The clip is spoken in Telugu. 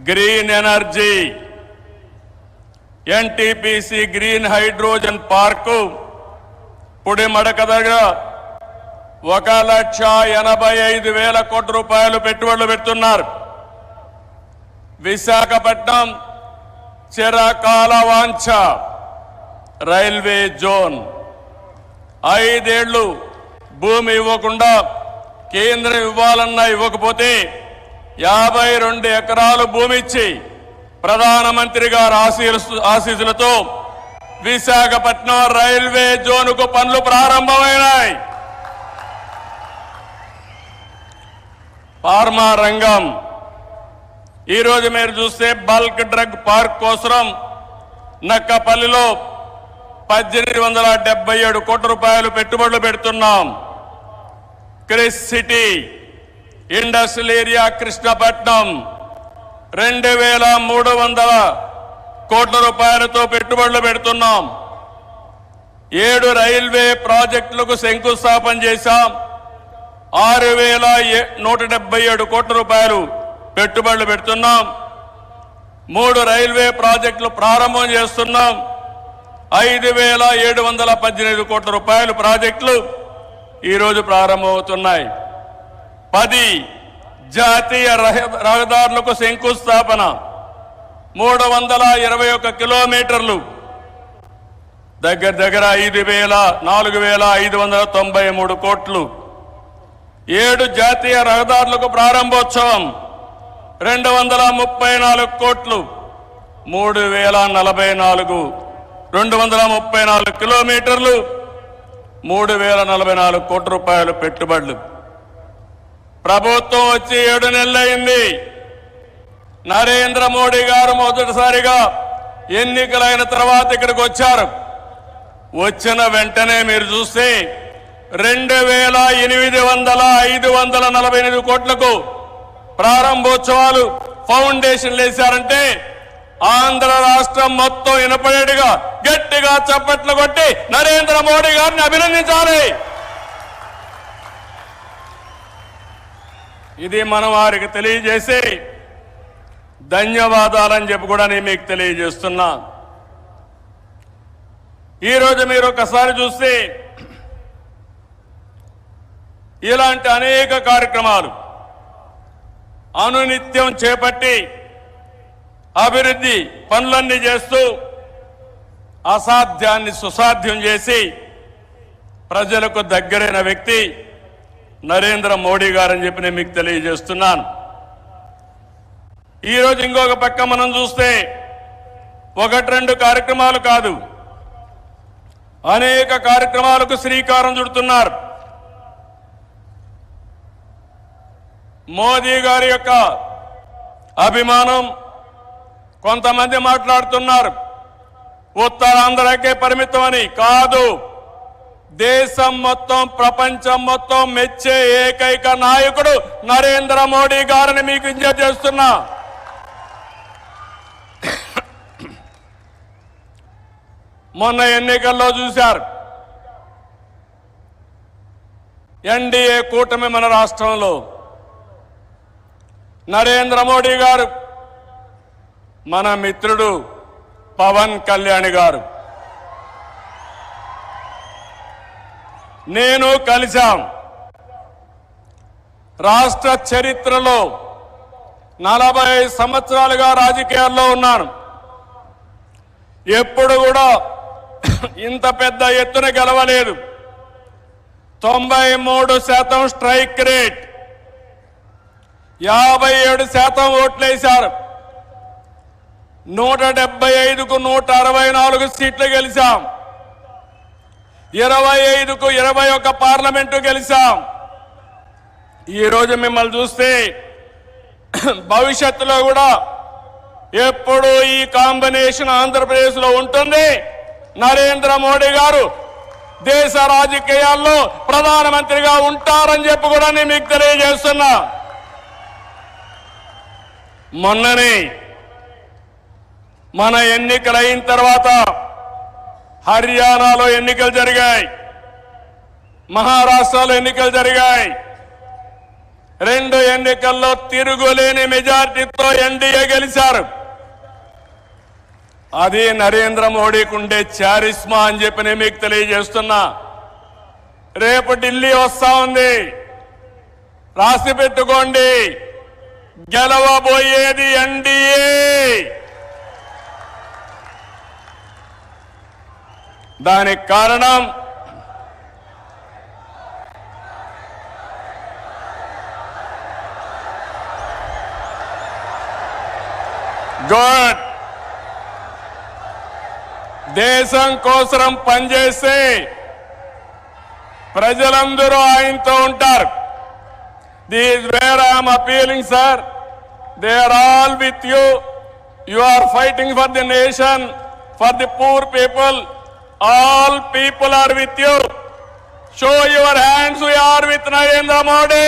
Green energy, NTPC green hydrogen park Pudimadaka దగ్గర 1,85,000 కోట్ల రూపాయలు పెట్టుబడులు పెడుతున్నారు. విశాఖపట్నం చిరకాల వాంఛ రైల్వే జోన్ 5 ఏళ్లు భూమి ఇవ్వకుండా కేంద్రం ఇవ్వాలన్నా ఇవ్వకపోతే 52 ఎకరాలు భూమి ఇచ్చి ప్రధానమంత్రి గారి ఆశీస్సులతో విశాఖపట్నం రైల్వే జోన్కు పనులు ప్రారంభమైనాయి. ఫార్మా రంగం ఈరోజు మీరు చూస్తే బల్క్ డ్రగ్ పార్క్ కోసం నక్కపల్లిలో 1,877 కోట్ల రూపాయలు పెట్టుబడులు పెడుతున్నాం. Chris city industrial area Krishnapatnam 2,300 కోట్ల రూపాయలతో పెట్టుబడులు పెడుతున్నాం. 7 రైల్వే ప్రాజెక్టులకు శంకుస్థాపన చేశాం. 6,177 కోట్ల రూపాయలు పెట్టుబడులు పెడుతున్నాం. 3 రైల్వే ప్రాజెక్టులు ప్రారంభం చేస్తున్నాం. 5,718 కోట్ల రూపాయలు ప్రాజెక్టులు ఈరోజు ప్రారంభమవుతున్నాయి. 10 జాతీయ రహదారులకు శంకుస్థాపన, 321 కిలోమీటర్లు, దగ్గర 4,593 కోట్లు. 7 జాతీయ రహదారులకు ప్రారంభోత్సవం, 234 కోట్లు, 234 కిలోమీటర్లు, 3,044 కోట్ల రూపాయలు పెట్టుబడులు. ప్రభుత్వం వచ్చి 7 నెలలైంది. నరేంద్ర మోడీ గారు మొదటిసారిగా ఎన్నికలైన తర్వాత ఇక్కడికి వచ్చారు. వచ్చిన వెంటనే మీరు చూస్తే 2,548 కోట్లకు ప్రారంభోత్సవాలు ఫౌండేషన్లు వేశారంటే ఆంధ్ర రాష్ట్రం మొత్తం వినపడేట్టుగా గట్టిగా చప్పట్లు కొట్టి నరేంద్ర మోడీ గారిని అభినందించాలి. ఇది మనం వారికి తెలియజేసి ధన్యవాదాలని చెప్పి కూడా నేను మీకు తెలియజేస్తున్నా. ఈరోజు మీరు ఒకసారి చూస్తే ఇలాంటి అనేక కార్యక్రమాలు అనునిత్యం చేపట్టి అభివృద్ధి పనులన్నీ చేస్తూ అసాధ్యాన్ని సుసాధ్యం చేసి ప్రజలకు దగ్గరైన వ్యక్తి నరేంద్ర మోడీ గారని చెప్పి నేను మీకు తెలియజేస్తున్నాను. ఈరోజు ఇంకొక పక్క మనం చూస్తే 1-2 కార్యక్రమాలు కాదు, అనేక కార్యక్రమాలకు శ్రీకారం చుడుతున్నారు. మోదీ గారి యొక్క అభిమానం కొంతమంది మాట్లాడుతున్నారు ఉత్తరాంధ్రకే పరిమితమని. కాదు, దేశం మొత్తం ప్రపంచం మొత్తం మెచ్చే ఏకైక నాయకుడు నరేంద్ర మోడీ గారిని మీకు విజ్ఞప్తి చేస్తున్నా. మొన్న ఎన్నికల్లో చూశారు, ఎన్డీఏ కూటమి మన రాష్ట్రంలో నరేంద్ర మోడీ గారు, మన మిత్రుడు పవన్ కళ్యాణ్ గారు, నేను కలిశాం. రాష్ట్ర చరిత్రలో 40 సంవత్సరాలుగా రాజకీయాల్లో ఉన్నాను. ఎప్పుడు కూడా ఇంత పెద్ద ఎత్తున గెలవలేదు. 93% స్ట్రైక్ రేట్, 57% ఓట్లేశారు. 175కు 164 సీట్లు గెలిచాం. 25కు 21 పార్లమెంటు గెలిచాం. ఈరోజు మిమ్మల్ని చూస్తే భవిష్యత్తులో కూడా ఎప్పుడు ఈ కాంబినేషన్ ఆంధ్రప్రదేశ్లో ఉంటుంది. నరేంద్ర మోడీ గారు దేశ రాజకీయాల్లో ప్రధానమంత్రిగా ఉంటారని చెప్పి కూడా నేను మీకు తెలియజేస్తున్నా. మొన్ననే మన ఎన్నికలు అయిన తర్వాత హర్యానాలో ఎన్నికలు జరిగాయి, మహారాష్ట్రలో ఎన్నికలు జరిగాయి. రెండు ఎన్నికల్లో తిరుగులేని మెజార్టీతో ఎన్డీఏ గెలిచారు. అది నరేంద్ర మోడీకి ఉండే చారిస్మా అని చెప్పి నేను మీకు తెలియజేస్తున్నా. రేపు ఢిల్లీ వస్తా ఉంది, రాసి పెట్టుకోండి. గెలవబోయేది ఎన్డీఏ. దానికి కారణం గుడ్, దేశం కోసం పనిచేస్తే ప్రజలందరూ ఆయనతో ఉంటారు. This where I'm appealing sir, they are all with you. You are fighting for the nation, for the poor people. All people are with you. Show your hands, we are with Narendra Modi.